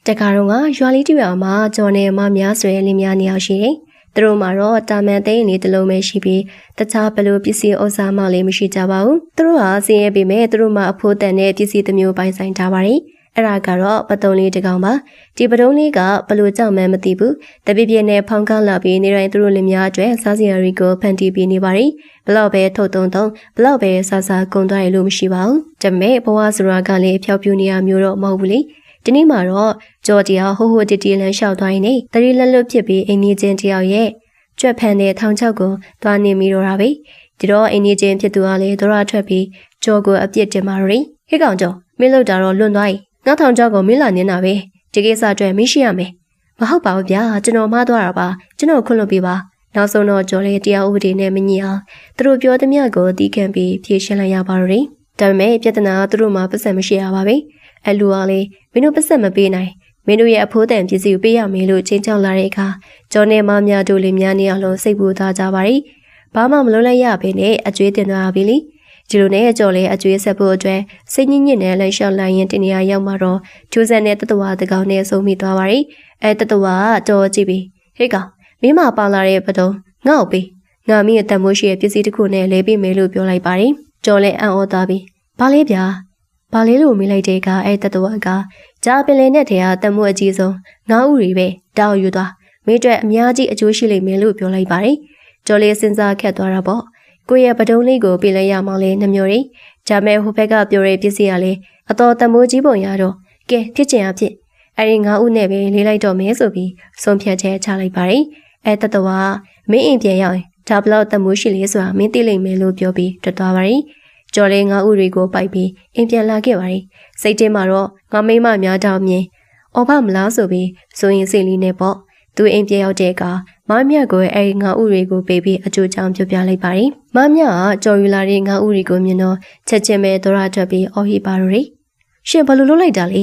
တခါတော့ကရွာလေးတူရမှာကျော်နေမများဆွဲလင်းများနေအောင်ရှိတယ်။သူတို့မှာတော့တာမန်သိန်းလေးတစ်လုံးပဲရှိပြီးတခြားဘလို့ပစ္စည်းဥစ္စာမှလည်းမရှိကြပါဘူး။သူတို့ဟာစင်ရဲပေမဲ့သူတို့မှာအဖိုးတန်တဲ့ပစ္စည်းတစ်မျိုးပိုင်ဆိုင်ထားပါတယ်။အဲ့ဒါကတော့ပတုံးလေးတစ်ကောင်ပါ။ဒီပတုံးလေးကဘလို့ကြောင့်မှမသိဘူး။တပြည့်ပြည့်နဲ့ဖောင်းကားလာပြီးနေတိုင်းသူတို့လင်များအတွက်စားစရာတွေကိုဖန်တီးပေးနေပါတယ်။ဘလောက်ပဲထုတ်တုံတုံဘလောက်ပဲစားစားကုန်သွားရလို့မရှိပါဘူး။ဒါပေမဲ့ဘဝဆိုတာကလည်းဖျောက်ပြူနေရမျိုးတော့မဟုတ်ဘူးလေ။ဒီနေ့မှာတော့ဂျော်ဂျီယာဟိုဟိုတီတီလန်လျှောက်သွားရင်တရီလက်လွတ်ဖြစ်ပြီးအိမ်နီးချင်းတယောက်ရဲ့ကြွက်ဖန်တဲ့ထောင်ချောက်ကိုသွားနေမိတော့တာပဲဒီတော့အိမ်နီးချင်းဖြစ်သူကလည်းဒရထွက်ပြီးဂျော်ကိုအပြစ်တင်ပါရီဟဲ့ကောင်ကျော်မင်းလောက်တာတော့လွန်သွားပြီငါထောင်ချောက်ကိုမင်းလာနေတာပဲဒီကိစ္စအတွက်မရှိရမယ်မဟုတ်ပါဘူးဗျာကျွန်တော်မှားသွားတာပါကျွန်တော်ခွင့်လွှတ်ပေးပါနောက်ဆုံးတော့ဂျော်လေးတရားဥပဒေနဲ့မညီအောင်သူတို့ပြောသမျှကိုတီးခံပြီးဖြေရှင်းလိုက်ရပါရီဒါပေမဲ့ပြဿနာကသူတို့မှာပတ်စံမရှိရပါပဲအလူကလေမင်းတို့ပတ်စံမပေးနိုင်မင်းတို့ရဲ့အဖိုးတန်ပစ္စည်းကိုပေးရမယ်လို့ချင်းချောက်လာတဲ့အခါကျော်နေမများတို့လေးများနေအောင်လို့စိတ်ပူသားကြပါရီဘာမှမလုပ်လိုက်ရဘဲနဲ့အကျွေးတင်သွားပြီလေဒီလိုနဲ့ကျော်လေးအကျွေးဆက်ဖို့အတွက်စိတ်ညစ်ညစ်နဲ့လှိုက်ရှောက်လိုက်ရင်တင်နေရရောက်မှာတော့ကျိုးဆက်နဲ့တတဝါတကောင်နဲ့ဆုံးမိသွားပါရီတတဝါကတော့ကြည့်ပြီဟေ့ကောင်မင်းမပေါလာတဲ့ပတုံးငါ့ကိုပေးငါမင်းရဲ့တန်မိုးရှိရဲ့ပစ္စည်းတစ်ခုနဲ့လဲပေးမယ်လို့ပြောလိုက်ပါရီကျော်လေးအံ့ဩသွားပြီဘာလဲဗျာဘာလဲလို့မေးလိုက်တဲ့အခါတတဝါကဂျာပင်လယ်နဲ့ထဲကတမိုးအကြီးဆုံးငါးဥတွေပဲတောက်ယူသွားမင်းတို့အများကြီးအကျိုးရှိလိမ့်မယ်လို့ပြောလိုက်ပါတယ်ကျော်လေးစဉ်းစားခက်သွားတာပေါ့ကိုရဲ့ပတုံးလေးကိုပြင်လိုက်ရမှလည်းနှမျိုးရင်းဂျာမဲဟိုဘက်ကပြောတဲ့ပစ္စည်းကလည်းအတော်တမိုးကြီးပုံရတော့ကဲဖြစ်ချင်အဖြစ်အဲဒီငါးဥနဲ့ပဲလေးလိုက်တော့မယ်ဆိုပြီးဆုံးဖြတ်ချက်ချလိုက်ပါတယ်တတဝါမင်းအိမ်ပြန်ရောက်ရင်ဒါဘလောက်တမိုးရှိလေဆိုတာမင်းသိလိမ့်မယ်လို့ပြောပြီးထွက်သွားပါတယ်ကျော်လေးငါးဥတွေကိုပိုက်ပြီးအိမ်ပြန်လာခဲ့ပါတယ်စိတ်ထဲမှာတော့ငါမိမများတောင်မြင်အော်ဘာမလားဆိုပြီးဆိုရင်စိတ်လေးနဲ့ပေါ့သူအိမ်ပြေရောက်တဲ့အခါမမြတ်ကိုအဲဒီငါးဥတွေကိုပေးပြီးအကျိုးကြောင့်ပြောပြလိုက်ပါတယ်မမြတ်ကကြော်ယူလာတဲ့ငါးဥတွေကိုမြင်တော့ချက်ချင်းပဲဒရထွက်ပြီးအော်ဟီပါရီရှင်ဘာလို့လုပ်လိုက်တာလဲ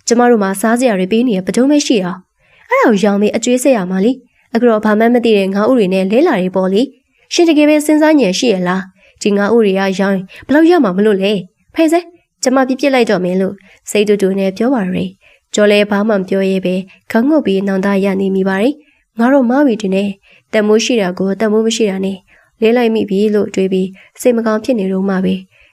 ကျမတို့မှာစားစရာတွေပေးနေရပတုံးမရှိအောင်အဲ့ဒါကိုရောင်းပြီးအကျွေးဆက်ရမှာလေအခုတော့ဘာမှမသိတဲ့ငါးဥတွေနဲ့လဲလာတွေပေါ့လေရှင်တကယ်ပဲစဉ်းစားဉာဏ်ရှိရလားဒီငါးဥတွေကရောင်းဘယ်လောက်ရမှာမလို့လဲဖေးစဲကျမပြစ်လိုက်တော့မင်းလို့စိတ်တူတူနဲ့ပြောပါရယ်ကျော်လဲဘာမှမပြောရဲပဲခငုတ်ပြီးနောင်တရနေမိပါရယ်ငါတို့မားပြီတင်နေတမိုးရှိတာကိုတမိုးမရှိတာနဲ့လဲလိုက်မိပြီလို့တွေးပြီးစိတ်မကောင်းဖြစ်နေတော့မှပဲ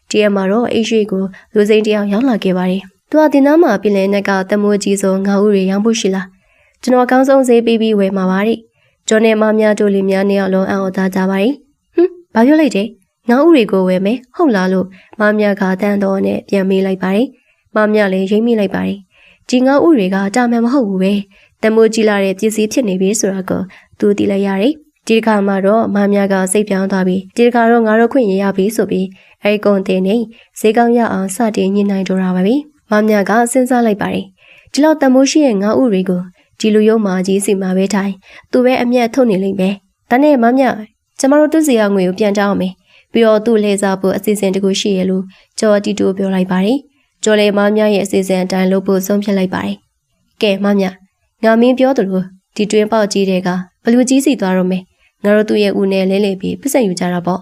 ဒီအမှာတော့အိရှိကိုလူစိမ်းတယောက်ရောက်လာခဲ့ပါတယ်သူကဒီနားမှာပြင်လဲနဲ့ကတမိုးကြီးဆုံးငါးဥတွေရောင်းဖို့ရှိလားကျွန်တော်အကောင်းဆုံးဈေးပေးပြီးဝယ်မှာပါတဲ့ကျော်နဲ့မများတို့လေးများနေအောင်လုံးအံ့ဩသားကြပါရယ်ဘာပြောလိုက်တဲ့ငါးဥတွေကိုဝယ်မယ်ဟုတ်လားလို့မမြကတန်းတော်နဲ့ပြန်မေးလိုက်ပါတယ်မမြလည်းရိမ့်မိလိုက်ပါတယ်ဒီငါးဥတွေကတာမန်မဟုတ်ဘူးပဲတမိုးကြီးလာတဲ့ပစ္စည်းဖြစ်နေပြီဆိုတာကိုသူသိလိုက်ရတယ်ဒီတစ်ခါမှတော့မမြကစိတ်ပြောင်းသွားပြီးဒီတစ်ခါတော့ငါတို့ခွင့်ရရပြီဆိုပြီးအဲဒီကုန်တင်နေဈေးကောင်းရအောင်စတင်ညှိနှိုင်းတော့တာပါပဲမမြကစဉ်းစားလိုက်ပါတယ်ဒီလောက်တမိုးရှိရဲ့ငါးဥတွေကိုဒီလူရုံးမာကြီးစီမှာပဲထိုင်သူပဲအမျက်ထုတ်နေလိမ့်မယ်ဒါနဲ့မမြကျမတို့သူစီရငွေကိုပြန်တောင်းအောင်မယ်ပြီးတော့သူ့လေစားဖို့အစီအစဉ်တကူရှိရလို့ကျော်တီတူပြောလိုက်ပါတယ်ကျော်လေမမြရဲ့အစီအစဉ်အတိုင်းလုပ်ဖို့ဆုံးဖြတ်လိုက်ပါတယ်ကဲမမြငါမင်းပြောသလိုဒီတွင်းပေါက်ကြီးတွေကဘလူကြီးစီသွားတော့မယ်ငါတို့သူ့ရဲ့ဦးနဲ့လဲလဲပြီးပတ်စံယူကြတာပေါ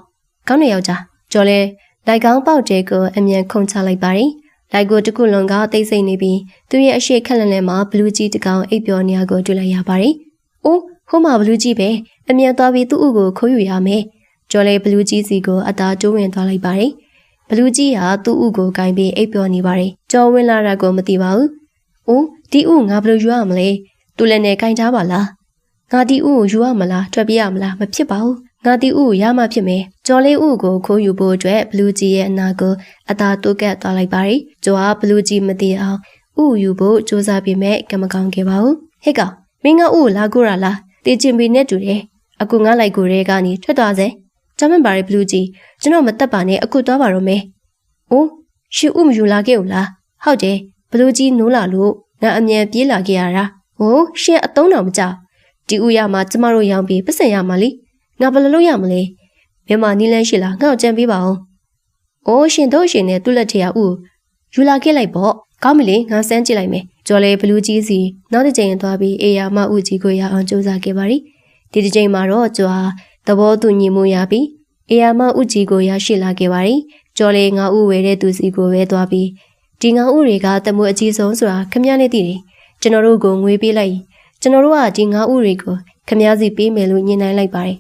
့ကောင်းနေယောက်ျားကျော်လေလိုက်ကောင်းပေါက်တဲကိုအမြန်ခုန်ချလိုက်ပါတယ်လိုက်ကိုတခုလုံးကတိတ်ဆိတ်နေပြီးသူ့ရဲ့အရှိခက်လန့်လန့်မှာဘလူကြီးတကောင်အိပ်ပျော်နေရကိုတွေ့လိုက်ရပါတယ်အိုးဟိုမှာဘလူကြီးပဲအမြန်သွားပြီးသူ့ဦးကိုခိုးယူရမယ်ကျော်လေးဘလူးကြီးစီကိုအသာတိုးဝင်သွားလိုက်ပါတယ်ဘလူးကြီးဟာသူ့ဥကိုကင်ပြီးအိပ်ပျော်နေပါတယ်ကျော်ဝင်လာတာကိုမသိပါဘူးအိုးဒီဥငါဘယ်လိုယူရမလဲသူလည်းနဲ့ကင်ထားပါလားငါဒီဥကိုယူရမလားထွက်ပြေးရမလားမဖြစ်ပါဘူးငါဒီဥကိုရမှဖြစ်မယ်ကျော်လေးဥကိုခိုးယူဖို့အတွက်ဘလူးကြီးရဲ့အနာကိုအသာတိုးကပ်သွားလိုက်ပါတယ်ကျော်ဟာဘလူးကြီးမသိအောင်ဥယူဖို့စူးစမ်းပြီးမဲ့ကမကောင်းခဲ့ပါဘူးဟဲ့ကောင်မင်းကဥကိုလာကိုရလားတေချင်ပီနဲ့တူတယ်အခုငါလိုက်ကိုရဲကနေထွက်သွားစေကျမပါရဘလူးကြီးကျွန်တော်မတက်ပါနဲ့အခုသွားပါတော့မယ်။အိုးရှင်ဥမယူလာခဲ့ဘူးလား။ဟုတ်တယ်ဘလူးကြီးနိုးလာလို့ငါအမြန်ပြေးလာခဲ့ရတာ။ဟိုရှင်အတုံးတော်မကြောက်။ဒီဥရမှာကျမတို့ရောင်းပြီးပတ်စံရမှာလေ။ငါဘယ်လိုလုပ်ရမလဲ။မြန်မာနီးလန်းရှိလားငါ့ကိုကြံပေးပါဦး။အိုးရှင်တို့ရှင်နဲ့သူ့လက်ထက်ဥယူလာခဲ့လိုက်ပေါ့။ကောင်းပြီလေငါစမ်းကြည့်လိုက်မယ်။ကျော်လေဘလူးကြီးစီနောက်တစ်ချိန်သွားပြီးအေယာမဥကြီးကိုရအောင်စူးစမ်းခဲ့ပါရီ။ဒီတစ်ချိန်မှာတော့ကျော်ဟာသဘောတူညီမှုရပြီးအေယာမဥကြီးကိုရရှိလာခဲ့ပါရီကျော်လေးငါဥဝဲတဲ့သူစီကိုပဲသွားပြီးဒီငါဥတွေကတမိုးအကြီးဆုံးဆိုတာခမရလေးသိတယ် ကျွန်တော်တို့ကိုငွေပေးလိုက်ကျွန်တော်တို့ကဒီ9ဦးတွေကိုခမည်းစီပေးမယ်လို့ညှိနှိုင်းလိုက်ပါတယ်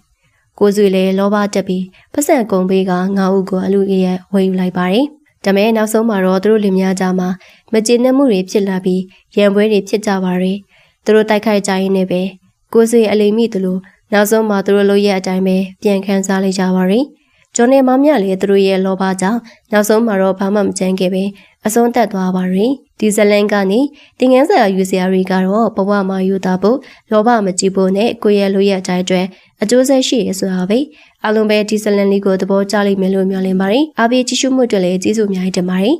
ကိုဆွေလည်းလောဘတက်ပြီးပတ်စံကုန်ပေးက9ဦးကိုအလူအယက်ဝယ်ယူလိုက်ပါတယ်ဒါမဲ့နောက်ဆုံးမှာတော့သူတို့လင်မယားကြားမှာမကျေနပ်မှုတွေဖြစ်လာပြီးရန်ပွဲတွေဖြစ်ကြပါတယ်သူတို့တိုက်ခိုက်ကြရင်းနဲ့ပဲကိုဆွေအလိမ်မိသလိုနောက်ဆုံးမှာသူတို့လိုရဲ့အတိုင်းပဲပြန်ခန်းစားလိုက်ကြပါတယ်ဂျွန်နဲ့မောင်မြလည်းသူတို့ရဲ့လောဘကြောင့်နောက်ဆုံးမှာတော့ဘာမှမကြမ်းခဲ့ပဲအဆုံးသတ်သွားပါတယ်ဒီဇလန်ကနေတင်ငန်းဆရာယူဆရာတွေကတော့ဘဝမှာယူတာဖို့လောဘမကြည့်ဖို့နဲ့ကိုယ့်ရဲ့လိုရဲ့အတိုင်းအတွက်အကျိုးဆက်ရှိရဆိုတာပဲအလုံးပဲဒီဇလန်လေးကိုသဘောကျလိမ့်မယ်လို့မျှော်လင့်ပါတယ်အားပေးကြည့်ရှုမှုတွေလည်းကျေးဇူးအများကြီးတင်ပါတယ်